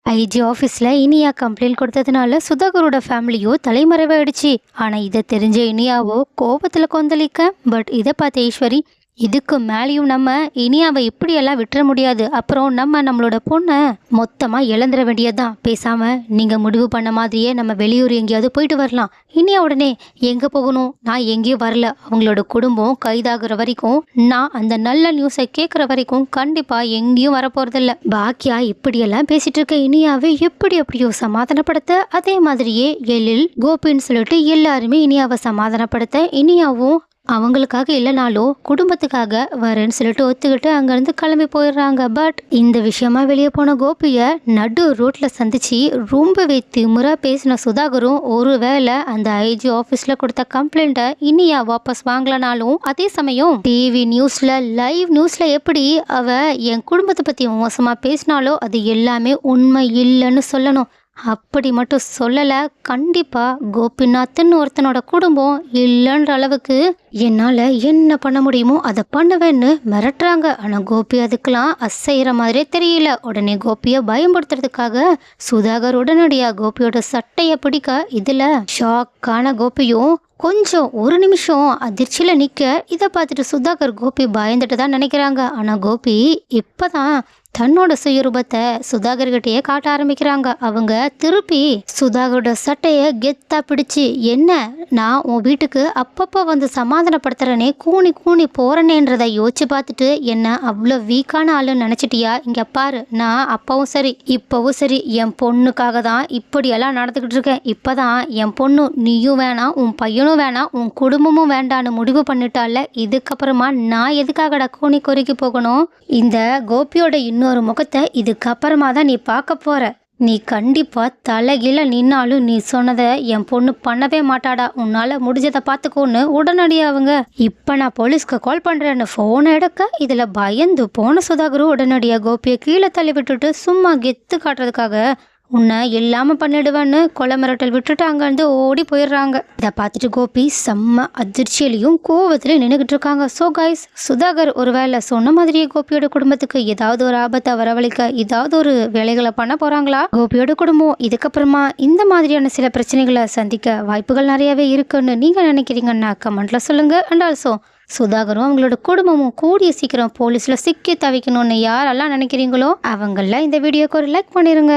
IG ஆஃபீஸில் Iniya complaint கொடுத்ததுனால சுதாகரோட ஃபேமிலியோ தலைமறைவாயிடுச்சு. ஆனால் இதை தெரிஞ்ச இனியாவோ கோபத்தில் கொந்தளிக்க. பட் இதை பார்த்த ஈஸ்வரி, இதுக்கு மேலேயும் நம்ம இனியாவை இப்படியெல்லாம் விட்டுற முடியாது. அப்புறம் நம்மளோட பொண்ணை மொத்தமாக இழந்துட வேண்டியதுதான். பேசாமல் நீங்கள் முடிவு பண்ண மாதிரியே நம்ம வெளியூர் எங்கேயாவது போயிட்டு வரலாம். இனியா உடனே எங்கே போகணும், நான் எங்கேயும் வரல. அவங்களோட குடும்பம் கைதாகிற வரைக்கும், நான் அந்த நல்ல நியூஸை கேட்குற வரைக்கும் கண்டிப்பாக எங்கேயும் வரப்போகிறதில்ல. பாக்கியா இப்படியெல்லாம் பேசிட்டு இருக்க இனியாவை எப்படியோ சமாதானப்படுத்த, அதே மாதிரியே எழில் கோபின்னு சொல்லிட்டு எல்லாருமே இனியாவை சமாதானப்படுத்த, இனியாவும் அவங்களுக்காக இல்லைனாலும் குடும்பத்துக்காக வரேன்னு சொல்லிட்டு ஒத்துக்கிட்டு அங்கேருந்து கிளம்பி போயிடுறாங்க. பட் இந்த விஷயமா வெளியே போன கோபியை நடு ரோட்டில் சந்திச்சு ரொம்பவே திமுறா பேசின சுதாகரும் ஒருவேளை அந்த ஐஜி ஆஃபீஸில் கொடுத்த கம்ப்ளைண்ட்டை இனியா வாபஸ் வாங்கலனாலும், அதே சமயம் டிவி நியூஸில் லைவ் நியூஸில் எப்படி அவ என் குடும்பத்தை பற்றி மோசமாக பேசினாலோ அது எல்லாமே உண்மை இல்லைன்னு சொல்லணும். அப்படி மட்டும் சொல்லலை, கண்டிப்பாக கோபிநாத்ன்னு ஒருத்தனோட குடும்பம் இல்லைன்ற அளவுக்கு என்னால் என்ன பண்ண முடியுமோ அதை பண்ணுவேன்னு மிரட்டுறாங்க. ஆனால் கோபி அதுக்கெல்லாம் அசைகிற மாதிரியே தெரியல. உடனே கோபியை பயன்படுத்துறதுக்காக சுதாகர் உடனடியாக கோபியோட சட்டையை பிடிக்க, இதில் ஷாக்கான கோபியும் கொஞ்சம் ஒரு நிமிஷம் அதிர்ச்சியில் நிற்க, இதை பார்த்துட்டு சுதாகர் கோபி பயந்துட்டு தான் நினைக்கிறாங்க. ஆனால் கோபி இப்போதான் தன்னோட சுயரூபத்தை சுதாகர்கிட்டயே காட்ட ஆரம்பிக்கிறாங்க. அவங்க திருப்பி சுதாகரோட சட்டையை கெத்தா பிடிச்சு, என்ன நான் உன் வீட்டுக்கு அப்பப்போ வந்து சமாதானப்படுத்துறனே, கூணி கூணி போறனேன்றதை யோசிச்சு பார்த்துட்டு என்ன அவ்வளோ வீக்கான ஆளுன்னு நினச்சிட்டியா? இங்கே பாரு, நான் அப்பவும் சரி இப்போவும் சரி என் பொண்ணுக்காக தான் இப்படியெல்லாம் நடந்துக்கிட்டு இருக்கேன். இப்போதான் என் பொண்ணு நீயும் வேணாம், உன் பையனும் வேணாம், உன் குடும்பமும் வேண்டான்னு முடிவு பண்ணிட்டால. இதுக்கப்புறமா நான் எதுக்காகடா கூணி கொறிக்கி போகணும்? இந்த கோபியோட இன்னொரு முகத்தை இதுக்கப்புறமா தான் நீ பார்க்க போற. நீ கண்டிப்பா தலைகீழ நின்னாலும் நீ சொன்னதை என் பொண்ணு பண்ணவே மாட்டாடா. உன்னால முடிஞ்சதை பார்த்துக்கோன்னு உடனடியாக அவங்க, இப்போ நான் போலீஸ்க்கு கால் பண்றேன்னு ஃபோனை எடுக்க, இதுல பயந்து போன சுதாகரும் உடனடியாக கோபியை கீழே தள்ளி விட்டுட்டு சும்மா கெத்து காட்டுறதுக்காக உன்னை இல்லாமல் பண்ணிடுவேன்னு கொலை மிரட்டல் விட்டுட்டு அங்கேருந்து ஓடி போயிடுறாங்க. இதை பார்த்துட்டு கோபி செம்ம அதிர்ச்சியிலையும் கோவத்திலையும் நின்றுக்கிட்டு இருக்காங்க. ஸோ கைஸ், சுதாகர் ஒருவேளை சொன்ன மாதிரியே கோபியோட குடும்பத்துக்கு ஏதாவது ஒரு ஆபத்தை வரவழைக்க ஏதாவது ஒரு வேலைகளை பண்ண போகிறாங்களா? கோபியோட குடும்பம் இதுக்கப்புறமா இந்த மாதிரியான சில பிரச்சனைகளை சந்திக்க வாய்ப்புகள் நிறையவே இருக்குன்னு நீங்கள் நினைக்கிறீங்கன்னா கமெண்ட்ல சொல்லுங்கள். அண்ட் ஆல்சோ சுதாகரும் அவங்களோட குடும்பமும் கூடிய சீக்கிரம் போலீஸில் சிக்கி தவிக்கணும்னு யாரெல்லாம் நினைக்கிறீங்களோ அவங்கள இந்த வீடியோக்கு ஒரு லைக் பண்ணிடுங்க.